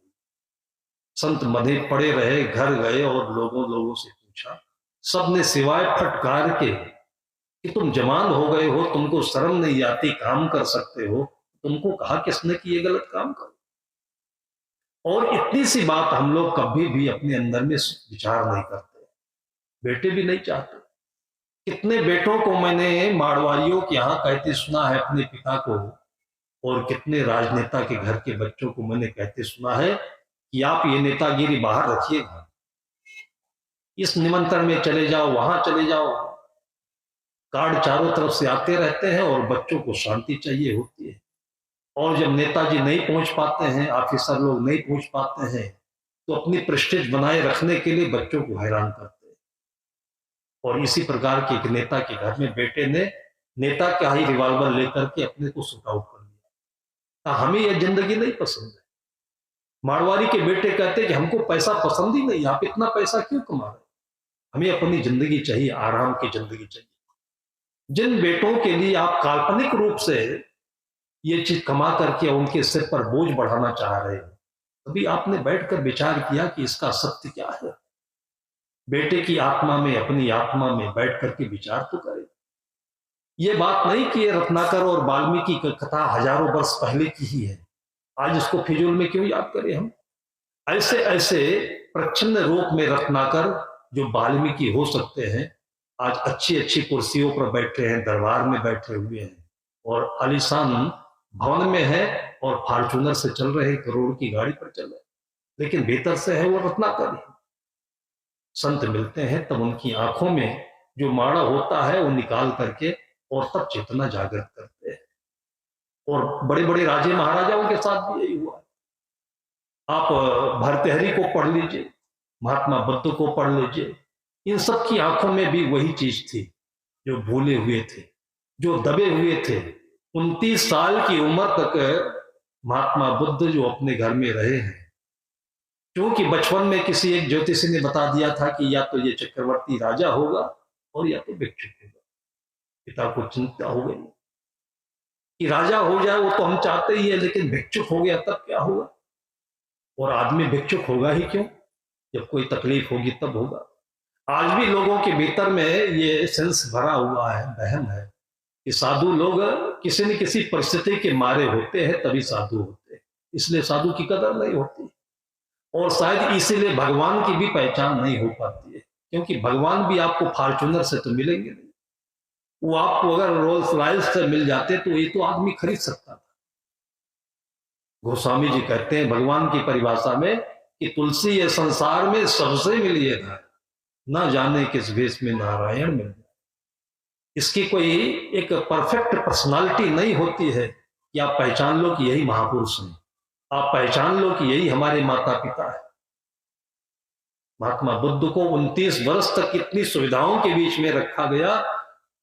संत मधे पड़े रहे, घर गए और लोगों से पूछा। सबने सिवाय फटकार के कि तुम जवान हो गए हो, तुमको शर्म नहीं आती, काम कर सकते हो, तुमको कहा किसने कि ये गलत काम करो? और इतनी सी बात हम लोग कभी भी अपने अंदर में विचार नहीं करते, बेटे भी नहीं चाहते। कितने बेटों को मैंने मारवाड़ियों के यहाँ कहते सुना है अपने पिता को, और कितने राजनेता के घर के बच्चों को मैंने कहते सुना है कि आप ये नेतागिरी बाहर रखिएगा, इस निमंत्रण में चले जाओ, वहां चले जाओ, कार्ड चारों तरफ से आते रहते हैं और बच्चों को शांति चाहिए होती है। और जब नेताजी नहीं पहुंच पाते हैं, ऑफिसर लोग नहीं पहुंच पाते हैं, तो अपनी प्रेस्टीज बनाए रखने के लिए बच्चों को हैरान करते हैं। और इसी प्रकार के एक नेता के घर में बेटे ने नेता का ही रिवॉल्वर लेकर के अपने को शूट आउट कर लिया। हमें यह जिंदगी नहीं पसंद है। मारवाड़ी के बेटे कहते हैं कि हमको पैसा पसंद ही नहीं, आप इतना पैसा क्यों कमा रहे हैं, हमें अपनी जिंदगी चाहिए, आराम की जिंदगी चाहिए। जिन बेटों के लिए आप काल्पनिक रूप से ये चीज कमा करके उनके सिर पर बोझ बढ़ाना चाह रहे हो, तभी आपने बैठकर विचार किया कि इसका सत्य क्या है। बेटे की आत्मा में, अपनी आत्मा में बैठ करके विचार तो करें। ये बात नहीं कि ये रत्नाकर और वाल्मीकि की कथा हजारों वर्ष पहले की ही है, आज इसको फिजूल में क्यों याद करें हम। ऐसे ऐसे प्रच्छन्न रूप में रत्नाकर जो वाल्मीकि हो सकते हैं, आज अच्छी अच्छी कुर्सियों पर बैठे हैं, दरबार में बैठे हुए हैं और आलीशान भवन में है और फॉर्चूनर से चल रहे, करोड़ की गाड़ी पर चल रहे, लेकिन भीतर से है वो रत्नाकर ही। संत मिलते हैं तब उनकी आंखों में जो माड़ा होता है वो निकाल करके और तब चेतना जागृत करते हैं। और बड़े बड़े राजे महाराजाओं के साथ भी यही हुआ। आप भर्तृहरि को पढ़ लीजिए, महात्मा बुद्ध को पढ़ लीजिए, इन सब की आंखों में भी वही चीज थी, जो भूले हुए थे, जो दबे हुए थे। 29 साल की उम्र तक महात्मा बुद्ध जो अपने घर में रहे हैं, क्योंकि बचपन में किसी एक ज्योतिषी ने बता दिया था कि या तो ये चक्रवर्ती राजा होगा और या तो भिक्षुक होगा। पिता को चिंता हो गई कि राजा हो जाए वो तो हम चाहते ही है, लेकिन भिक्षुक हो गया तब क्या होगा। और आदमी भिक्षुक होगा ही क्यों, जब कोई तकलीफ होगी तब होगा। आज भी लोगों के भीतर में ये सेंस भरा हुआ है, वहम है कि साधु लोग किसी न किसी परिस्थिति के मारे होते हैं तभी साधु होते हैं, इसलिए साधु की कदर नहीं होती। और शायद इसीलिए भगवान की भी पहचान नहीं हो पाती है, क्योंकि भगवान भी आपको फॉर्चूनर से तो मिलेंगे नहीं। वो आपको अगर रोल्स रॉयल्स से मिल जाते तो ये तो आदमी खरीद सकता था। गोस्वामी जी कहते हैं भगवान की परिभाषा में कि तुलसी ये संसार में सबसे मिली है, ना जाने किस वेश में नारायण मिल जाए। इसकी कोई एक परफेक्ट पर्सनालिटी नहीं होती है कि आप पहचान लो कि यही महापुरुष हैं, आप पहचान लो कि यही हमारे माता पिता है। महात्मा बुद्ध को 29 वर्ष तक इतनी सुविधाओं के बीच में रखा गया,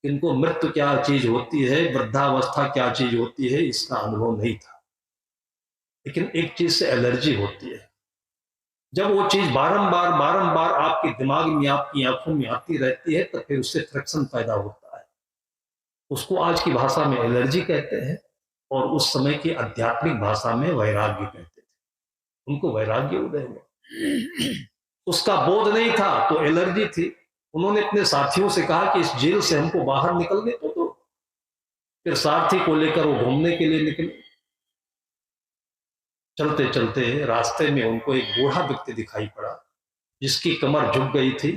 इनको मृत्यु क्या चीज होती है, वृद्धावस्था क्या चीज होती है, इसका अनुभव नहीं था। लेकिन एक चीज से एलर्जी होती है, जब वो चीज बारंबार बारंबार आपके दिमाग में, आपकी आंखों में आती रहती है, तो फिर उससे फ्रिक्शन पैदा होता है। उसको आज की भाषा में एलर्जी कहते हैं और उस समय की आध्यात्मिक भाषा में वैराग्य कहते थे। उनको वैराग्य उदय हुआ, उसका बोध नहीं था तो एलर्जी थी। उन्होंने अपने साथियों से कहा कि इस जेल से हमको बाहर निकलने तो फिर सारथी को लेकर वो घूमने के लिए निकले। चलते चलते रास्ते में उनको एक बूढ़ा व्यक्ति दिखाई पड़ा, जिसकी कमर झुक गई थी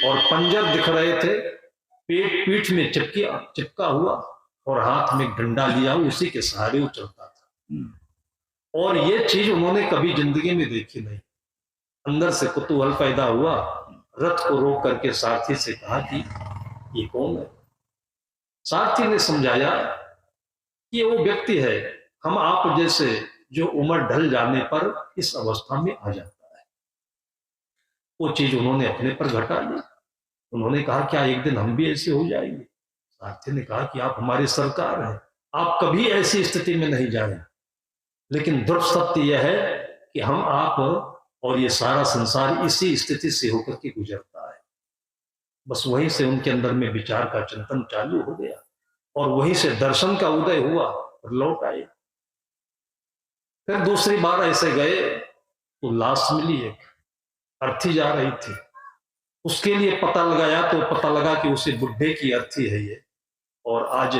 और पंजर दिख रहे थे, पीठ में चिपका हुआ और हाथ में डंडा लिया, उसी के सहारे वो चलता था। और ये चीज उन्होंने कभी जिंदगी में देखी नहीं। अंदर से कुतूहल पैदा हुआ, रथ को रोक करके सारथी से कहा कि ये कौन है। सारथी ने समझाया कि ये वो व्यक्ति है, हम आप जैसे जो उम्र ढल जाने पर इस अवस्था में आ जाता है। वो चीज उन्होंने अपने पर घटा ली। उन्होंने कहा क्या एक दिन हम भी ऐसे हो जाएंगे। सारथी ने कहा कि आप हमारे सरकार हैं, आप कभी ऐसी स्थिति में नहीं जाए, लेकिन दुर्भ सत्य यह है कि हम, आप और ये सारा संसार इसी स्थिति से होकर के गुजरता है। बस वहीं से उनके अंदर में विचार का चिंतन चालू हो गया और वहीं से दर्शन का उदय हुआ और लौट आए। फिर दूसरी बार ऐसे गए तो लाश मिली, एक अर्थी जा रही थी, उसके लिए पता लगाया तो पता लगा कि उसे बुढ़े की अर्थी है ये, और आज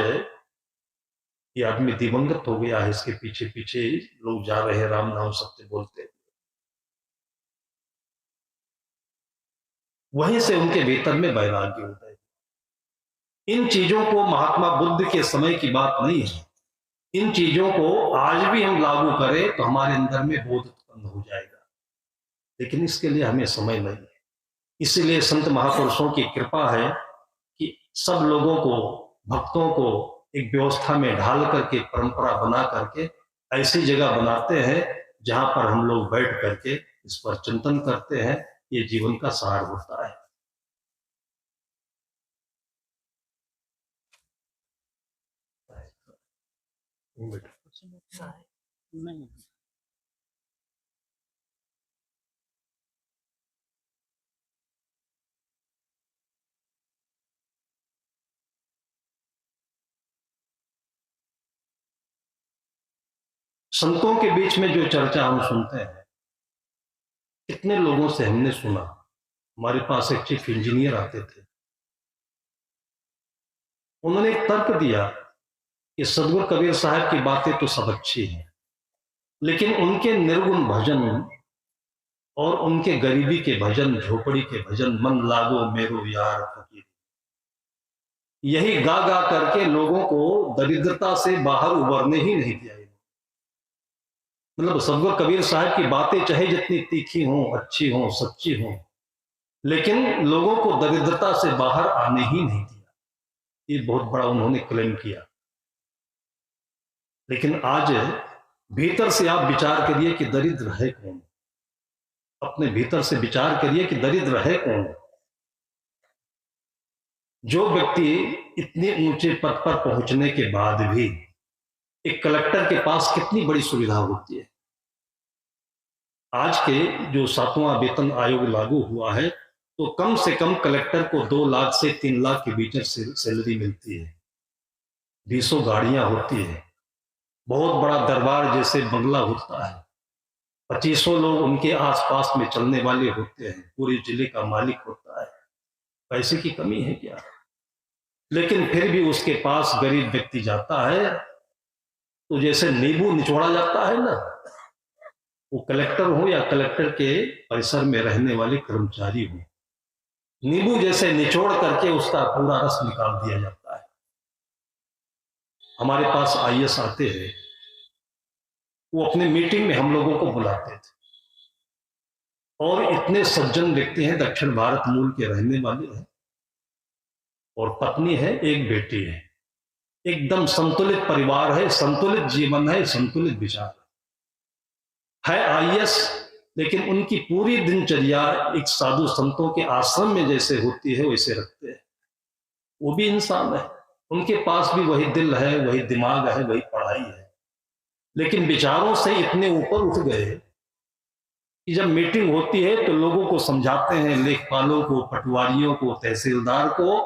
ये आदमी दिवंगत हो गया है। इसके पीछे पीछे लोग जा रहे हैं, राम नाम सत्य बोलते। वहीं से उनके भीतर में वैराग्य होता है। इन चीजों को महात्मा बुद्ध के समय की बात नहीं है, इन चीजों को आज भी हम लागू करें तो हमारे अंदर में बोध उत्पन्न हो जाएगा, लेकिन इसके लिए हमें समय नहीं है। इसीलिए संत महापुरुषों की कृपा है कि सब लोगों को, भक्तों को एक व्यवस्था में ढाल करके, परंपरा बना करके ऐसी जगह बनाते हैं जहां पर हम लोग बैठ करके इस पर चिंतन करते हैं। ये जीवन का सार होता है। संतों के बीच में जो चर्चा हम सुनते हैं, कितने लोगों से हमने सुना। हमारे पास एक चीफ इंजीनियर आते थे, उन्होंने एक तर्क दिया कि सदगुरु कबीर साहब की बातें तो सब अच्छी हैं, लेकिन उनके निर्गुण भजन और उनके गरीबी के भजन, झोपड़ी के भजन, मन लागो मेरो यार फकीर, यही गा गा करके लोगों को दरिद्रता से बाहर उबरने ही नहीं दिया। मतलब सदगुरु कबीर साहब की बातें चाहे जितनी तीखी हों, अच्छी हों, सच्ची हों, लेकिन लोगों को दरिद्रता से बाहर आने ही नहीं दिया। ये बहुत बड़ा उन्होंने क्लेम किया। लेकिन आज भीतर से आप विचार करिए कि दरिद्र है कौन। अपने भीतर से विचार करिए कि दरिद्र है कौन। जो व्यक्ति इतने ऊंचे पद पर पहुंचने के बाद भी एक कलेक्टर के पास कितनी बड़ी सुविधा होती है। आज के जो 7वां वेतन आयोग लागू हुआ है, तो कम से कम कलेक्टर को 2 लाख से 3 लाख के बीच सैलरी मिलती है। 20 गाड़ियां होती है, बहुत बड़ा दरबार जैसे बंगला होता है, 25 लोग उनके आसपास में चलने वाले होते हैं, पूरे जिले का मालिक होता है। पैसे की कमी है क्या? लेकिन फिर भी उसके पास गरीब व्यक्ति जाता है तो जैसे नींबू निचोड़ा जाता है ना, वो कलेक्टर हो या कलेक्टर के परिसर में रहने वाले कर्मचारी हो, नींबू जैसे निचोड़ करके उसका पूरा रस निकाल दिया जाता है। हमारे पास आईएएस आते हैं, वो अपने मीटिंग में हम लोगों को बुलाते थे, और इतने सज्जन व्यक्ति हैं, दक्षिण भारत मूल के रहने वाले हैं, और पत्नी है, एक बेटी है, एकदम संतुलित परिवार है, संतुलित जीवन है, संतुलित विचार है आईएएस। लेकिन उनकी पूरी दिनचर्या एक साधु संतों के आश्रम में जैसे होती है वैसे रखते हैं। वो भी इंसान है, उनके पास भी वही दिल है, वही दिमाग है, वही पढ़ाई है, लेकिन विचारों से इतने ऊपर उठ गए कि जब मीटिंग होती है तो लोगों को समझाते हैं, लेखपालों को, पटवारियों को, तहसीलदार को,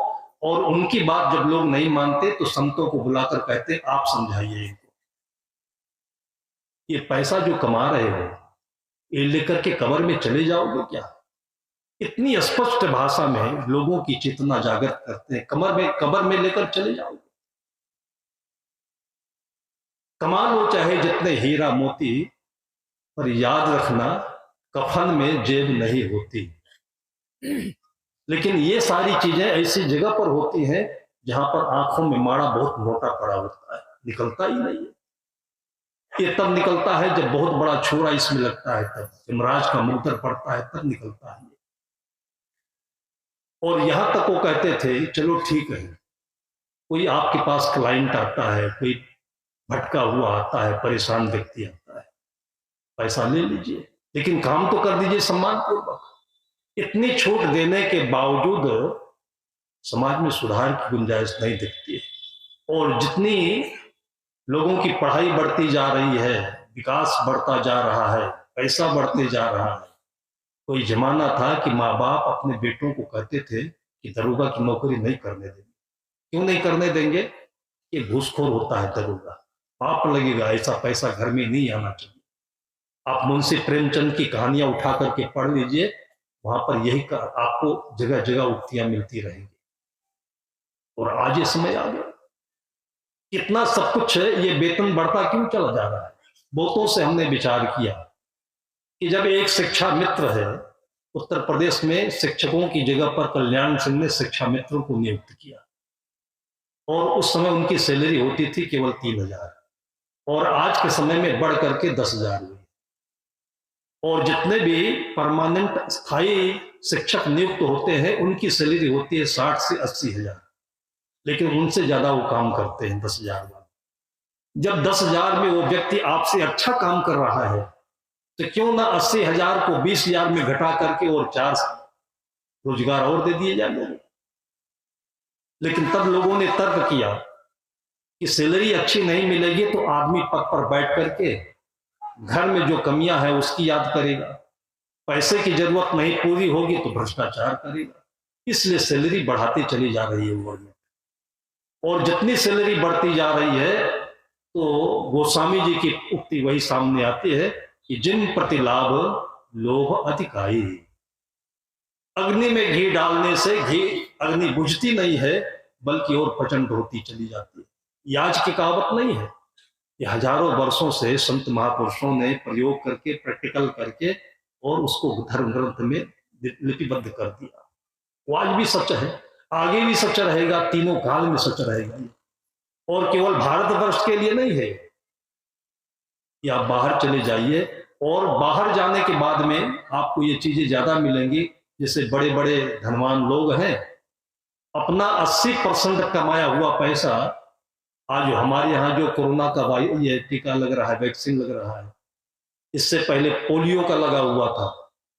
और उनकी बात जब लोग नहीं मानते तो संतों को बुलाकर कहते आप समझाइए इनको। ये पैसा जो कमा रहे हो, ये लेकर के कब्र में चले जाओगे क्या? इतनी स्पष्ट भाषा में लोगों की चेतना जागृत करते हैं, कब्र में लेकर चले जाओगे। कमा लो चाहे जितने हीरा मोती, पर याद रखना कफन में जेब नहीं होती। लेकिन ये सारी चीजें ऐसी जगह पर होती हैं जहां पर आंखों में माड़ा बहुत मोटा पड़ा होता है, निकलता ही नहीं है। ये तब निकलता है जब बहुत बड़ा छुरा इसमें लगता है, तब यमराज का मंत्र पड़ता है, तब निकलता है। और यहां तक वो कहते थे चलो ठीक है, कोई आपके पास क्लाइंट आता है, कोई भटका हुआ आता है, परेशान व्यक्ति आता है, पैसा ले लीजिए, लेकिन काम तो कर दीजिए सम्मान पूर्वक। इतनी छूट देने के बावजूद समाज में सुधार की गुंजाइश नहीं दिखती है। और जितनी लोगों की पढ़ाई बढ़ती जा रही है, विकास बढ़ता जा रहा है, पैसा बढ़ते जा रहा है। कोई जमाना था कि माँ बाप अपने बेटों को कहते थे कि दरोगा की नौकरी नहीं करने देंगे। क्यों नहीं करने देंगे? ये घूसखोर होता है दरोगा, पाप लगेगा, ऐसा पैसा घर में नहीं आना चाहिए। आप मुंशी प्रेमचंद की कहानियां उठा करके पढ़ लीजिए, वहां पर यही आपको जगह जगह उक्तियां मिलती रहेंगी। और आज ये समय आ गया, कितना सब कुछ है, ये वेतन बढ़ता क्यों चला जा रहा है? बहुतों से हमने विचार किया कि जब एक शिक्षा मित्र है, उत्तर प्रदेश में शिक्षकों की जगह पर कल्याण सिंह ने शिक्षा मित्रों को नियुक्त किया, और उस समय उनकी सैलरी होती थी केवल 3,000, और आज के समय में बढ़ करके 10,000 हुई। और जितने भी परमानेंट स्थायी शिक्षक नियुक्त होते हैं उनकी सैलरी होती है 60 से 80 हजार, लेकिन उनसे ज्यादा वो काम करते हैं 10 हजार में। जब 10 हजार में वो व्यक्ति आपसे अच्छा काम कर रहा है तो क्यों ना 80 हजार को 20 हजार में घटा करके और 4 रोजगार और दे दिए जाए लोगों। लेकिन तब लोगों ने तर्क किया कि सैलरी अच्छी नहीं मिलेगी तो आदमी पद पर बैठ करके घर में जो कमियां हैं उसकी याद करेगा, पैसे की जरूरत नहीं पूरी होगी तो भ्रष्टाचार करेगा, इसलिए सैलरी बढ़ाती चली जा रही है गवर्नमेंट। और जितनी सैलरी बढ़ती जा रही है तो गोस्वामी जी की उक्ति वही सामने आती है कि जिन प्रति लाभ लोभ अधिकाई। अग्नि में घी डालने से घी अग्नि बुझती नहीं है बल्कि और प्रचंड होती चली जाती है। ये आज की कहावत नहीं है, ये हजारों वर्षों से संत महापुरुषों ने प्रयोग करके प्रैक्टिकल करके और उसको धर्म ग्रंथ में लिपिबद्ध कर दिया। वो आज भी सच है, आगे भी सच रहेगा, तीनों काल में सच रहेगा। और केवल भारतवर्ष के लिए नहीं है, कि आप बाहर चले जाइए और बाहर जाने के बाद में आपको ये चीजें ज्यादा मिलेंगी। जैसे बड़े बड़े धनवान लोग हैं, अपना 80% कमाया हुआ पैसा आज हमारे यहाँ जो कोरोना का ये टीका लग रहा है, वैक्सीन लग रहा है, इससे पहले पोलियो का लगा हुआ था।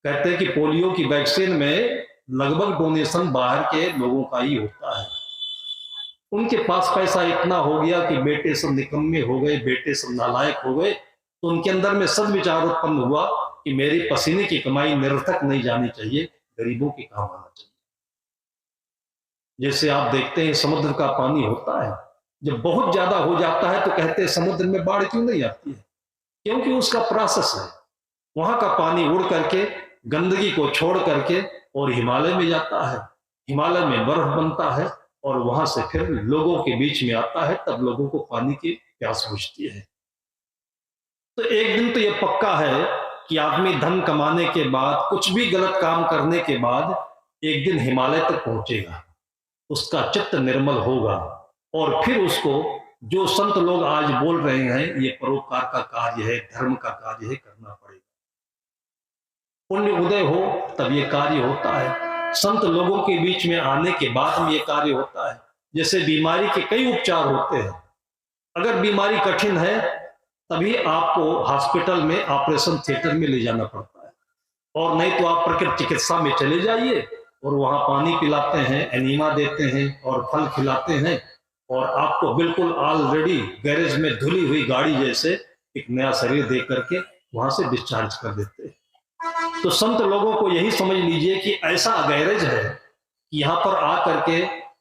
कहते हैं कि पोलियो की वैक्सीन में लगभग डोनेशन बाहर के लोगों का ही होता है। उनके पास पैसा इतना हो गया कि बेटे सब निकम्मे हो गए, बेटे सब नालायक हो गए, तो उनके अंदर में सद्विचार उत्पन्न हुआ कि मेरी पसीने की कमाई निरर्थक नहीं जानी चाहिए, गरीबों के काम आना चाहिए। जैसे आप देखते हैं समुद्र का पानी होता है, जब बहुत ज्यादा हो जाता है तो कहते हैं समुद्र में बाढ़ क्यों नहीं आती है, क्योंकि उसका प्रोसेस है। वहां का पानी उड़ करके गंदगी को छोड़ करके और हिमालय में जाता है, हिमालय में बर्फ बनता है और वहां से फिर लोगों के बीच में आता है, तब लोगों को पानी की प्यास बुझती है। तो एक दिन तो ये पक्का है कि आदमी धन कमाने के बाद, कुछ भी गलत काम करने के बाद एक दिन हिमालय तक पहुंचेगा, उसका चित्त निर्मल होगा और फिर उसको जो संत लोग आज बोल रहे हैं ये परोपकार का कार्य है, धर्म का कार्य है, करना पड़ेगा। पुण्य उदय हो तब ये कार्य होता है, संत लोगों के बीच में आने के बाद में ये कार्य होता है। जैसे बीमारी के कई उपचार होते हैं, अगर बीमारी कठिन है तभी आपको हॉस्पिटल में ऑपरेशन थिएटर में ले जाना पड़ता है, और नहीं तो आप प्रकृति चिकित्सा में चले जाइए और वहां पानी पिलाते हैं, एनीमा देते हैं और फल खिलाते हैं और आपको बिल्कुल ऑलरेडी गैरेज में धुली हुई गाड़ी जैसे एक नया शरीर दे करके वहां से डिस्चार्ज कर देते हैं। तो संत लोगों को यही समझ लीजिए कि ऐसा गैरेज है कि यहाँ पर आकर के,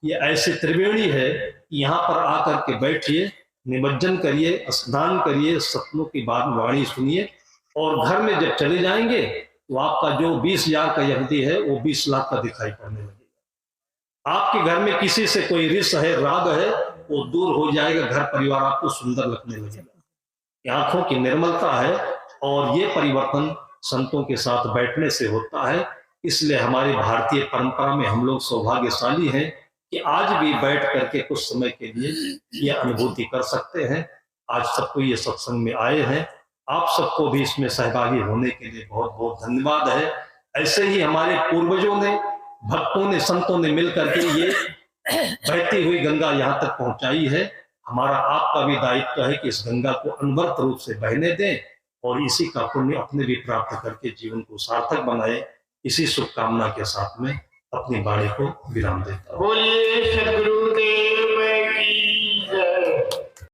ये ऐसी त्रिवेणी है कि यहाँ पर आकर के बैठिए, निमज्जन करिए, स्नान करिए, सपनों की बात वाणी सुनिए और घर में जब चले जाएंगे तो आपका जो 20,000 का यहूदी है वो 20 लाख का दिखाई पड़ने लगेगा। आपके घर में किसी से कोई रिश्त है, राग है, वो दूर हो जाएगा, घर परिवार आपको सुंदर लगने लगेगा। आंखों की निर्मलता है और ये परिवर्तन संतों के साथ बैठने से होता है। इसलिए हमारी भारतीय परंपरा में हम लोग सौभाग्यशाली हैं कि आज भी बैठ करके कुछ समय के लिए ये अनुभूति कर सकते हैं। आज सबको ये सत्संग में आए हैं, आप सबको भी इसमें सहभागी होने के लिए बहुत बहुत धन्यवाद है। ऐसे ही हमारे पूर्वजों ने, भक्तों ने, संतों ने मिलकर के ये बहती हुई गंगा यहाँ तक पहुंचाई है। हमारा आपका भी दायित्व है कि इस गंगा को अनवरत रूप से बहने दें और इसी का पुण्य अपने भी प्राप्त करके जीवन को सार्थक बनाए। इसी शुभकामना के साथ में अपनी वाणी को विराम देता हूं। बोलिए